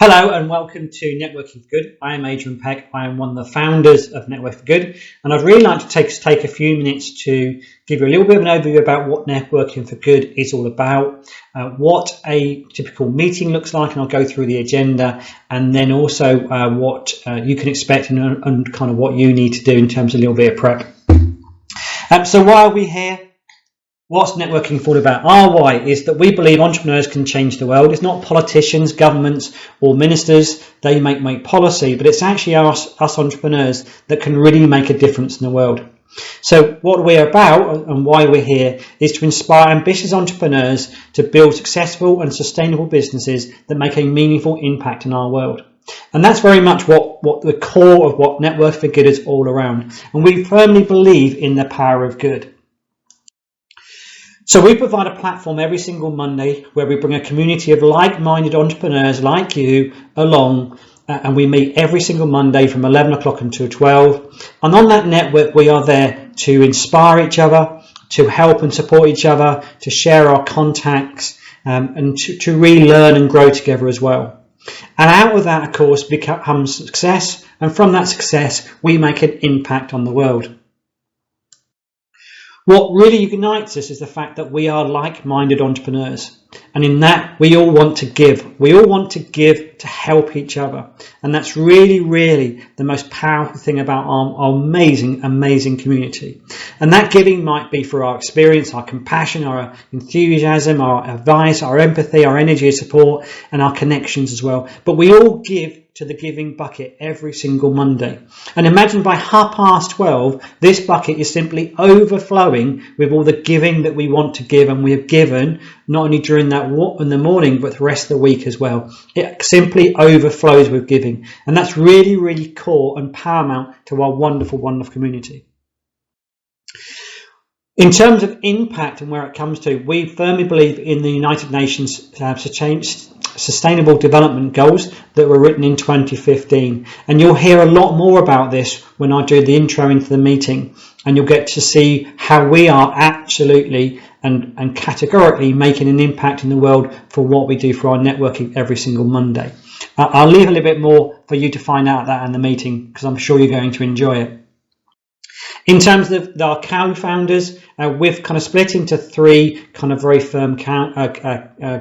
Hello and welcome to Networking for Good. I am Adrian Peck. I am one of the founders of Network for Good, and I'd really like to take a few minutes to give you a little bit of an overview about what Networking for Good is all about, what a typical meeting looks like, and I'll go through the agenda, and then also what you can expect and kind of what you need to do in terms of a little bit of prep. So why are we here? What's networking for about? Our why is that we believe entrepreneurs can change the world. It's not politicians, governments or ministers. They make policy, but it's actually us entrepreneurs that can really make a difference in the world. So what we're about and why we're here is to inspire ambitious entrepreneurs to build successful and sustainable businesses that make a meaningful impact in our world. And that's very much what the core of what Network for Good is all around. And we firmly believe in the power of good. So we provide a platform every single Monday where we bring a community of like-minded entrepreneurs like you along, and we meet every single Monday from 11 o'clock until 12. And on that network, we are there to inspire each other, to help and support each other, to share our contacts, and to really learn and grow together as well. And out of that, of course, becomes success. And from that success, we make an impact on the world. What really unites us is the fact that we are like-minded entrepreneurs, and in that we all want to give. We all want to give to help each other, and that's really the most powerful thing about our amazing community. And that giving might be for our experience, our compassion, our enthusiasm, our advice, our empathy, our energy of support, and our connections as well. But we all give to the giving bucket every single Monday. And imagine by 12:30, this bucket is simply overflowing with all the giving that we want to give, and we have given not only during that walk in the morning, but the rest of the week as well. It simply overflows with giving. And that's really core and paramount to our wonderful community. In terms of impact and where it comes to, we firmly believe in the United Nations Sustainable Development Goals that were written in 2015. And you'll hear a lot more about this when I do the intro into the meeting. And you'll get to see how we are absolutely and categorically making an impact in the world for what we do for our networking every single Monday. I'll leave a little bit more for you to find out that in the meeting, because I'm sure you're going to enjoy it. In terms of our co-founders, we've kind of split into three kind of very firm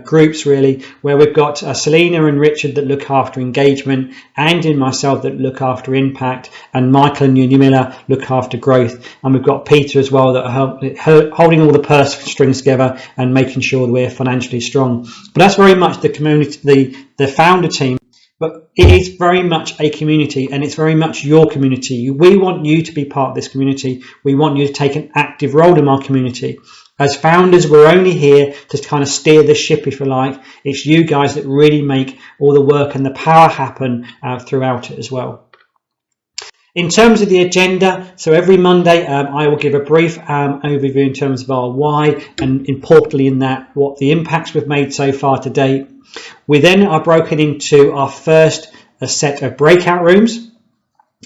groups really, where we've got Selena and Richard that look after engagement, Andy and myself that look after impact, and Michael and Unimilla look after growth. And we've got Peter as well that are holding all the purse strings together and making sure that we're financially strong. But that's very much the community, the founder team. But it is very much a community, and it's very much your community. We want you to be part of this community. We want you to take an active role in our community. As founders, we're only here to kind of steer the ship, if you like. It's you guys that really make all the work and the power happen throughout it as well. In terms of the agenda, so every Monday I will give a brief overview in terms of our why, and importantly in that, what the impacts we've made so far to date. We then are broken into our first set of breakout rooms,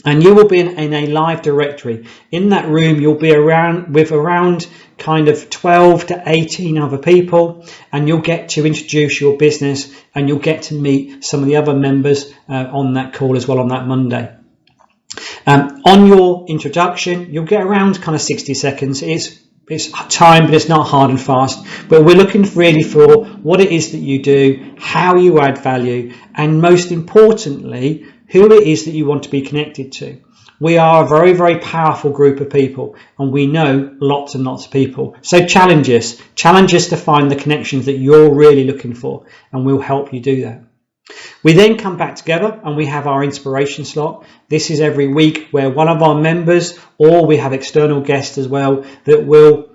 and you will be in a live directory. In that room, you'll be around kind of 12 to 18 other people, and you'll get to introduce your business, and you'll get to meet some of the other members on that call as well on that Monday. On your introduction, you'll get around kind of 60 seconds. It's time, but it's not hard and fast. But we're looking really for what it is that you do, how you add value, and most importantly, who it is that you want to be connected to. We are a very powerful group of people, and we know lots and lots of people. So challenge us to find the connections that you're really looking for, and we'll help you do that. We then come back together and we have our inspiration slot. This is every week where one of our members, or we have external guests as well, that will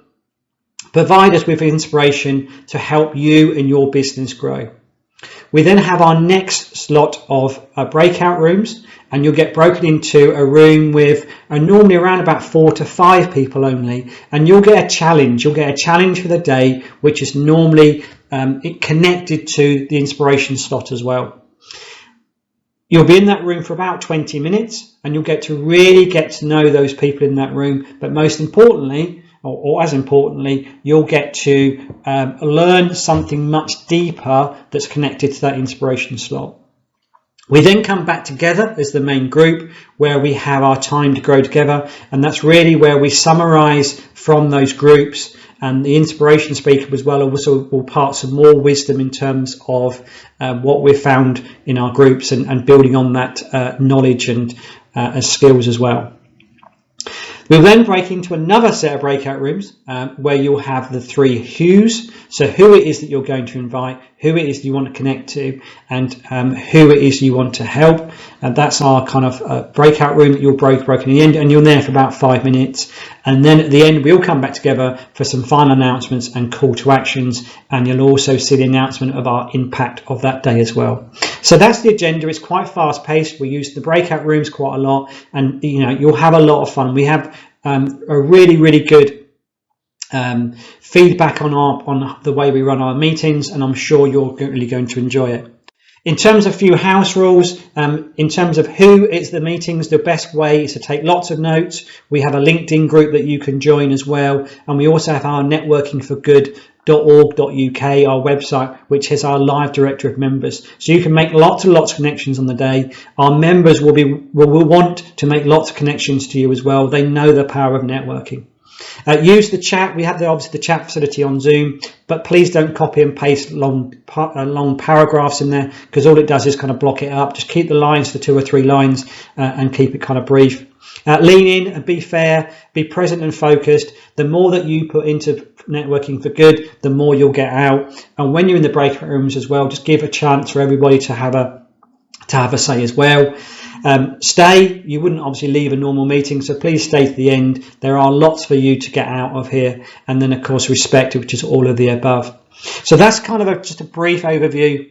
provide us with inspiration to help you and your business grow. We then have our next slot of breakout rooms, and you'll get broken into a room with normally around about 4 to 5 people only, and you'll get a challenge. You'll get a challenge for the day, which is normally connected to the inspiration slot as well. You'll be in that room for about 20 minutes, and you'll get to really get to know those people in that room. But most importantly, or as importantly, you'll get to learn something much deeper that's connected to that inspiration slot. We then come back together as the main group where we have our time to grow together, and that's really where we summarize from those groups, and the inspiration speaker as well also will part some more wisdom in terms of what we've found in our groups, and building on that knowledge and skills as well. We'll then break into another set of breakout rooms where you'll have the 3 who's, so who it is that you're going to invite, who it is you want to connect to, and who it is you want to help. And that's our kind of breakout room that you'll break in the end, and you're there for about 5 minutes. And then at the end, we'll come back together for some final announcements and call to actions, and you'll also see the announcement of our impact of that day as well. So that's the agenda. It's quite fast paced. We use the breakout rooms quite a lot, and you'll have a lot of fun. We have a really good feedback on the way we run our meetings, and I'm sure you're really going to enjoy it. In terms of a few house rules, in terms of who is the meetings, the best way is to take lots of notes. We have a LinkedIn group that you can join as well, and we also have our networkingforgood.org.uk, our website, which has our live directory of members, so you can make lots of connections on the day. Our members will want to make lots of connections to you as well. They know the power of networking. Use the chat. We have obviously the chat facility on Zoom, but please don't copy and paste long paragraphs in there, because all it does is kind of block it up. Just keep the lines to 2 or 3 lines and keep it kind of brief. Lean in and be fair, be present and focused. The more that you put into networking for good, the more you'll get out. And when you're in the breakout rooms as well, just give a chance for everybody to have a say as well. Stay. You wouldn't obviously leave a normal meeting, so please stay to the end. There are lots for you to get out of here. And then of course respect, which is all of the above. So that's kind of just a brief overview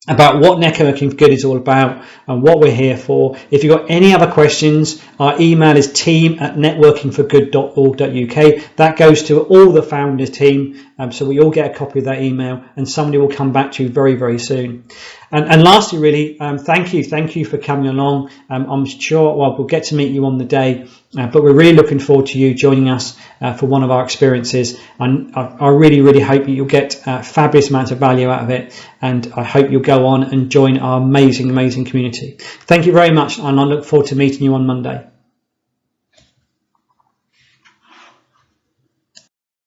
about what networking for good is all about and what we're here for. If you've got any other questions, our email is team@networkingforgood.org.uk. that goes to all the founders team, so we all get a copy of that email, and somebody will come back to you very soon. And lastly, really, thank you for coming along. I'm sure we'll get to meet you on the day, but we're really looking forward to you joining us for one of our experiences. And I really hope you'll get fabulous amounts of value out of it, and I hope you'll go on and join our amazing community. Thank you very much, and I look forward to meeting you on Monday.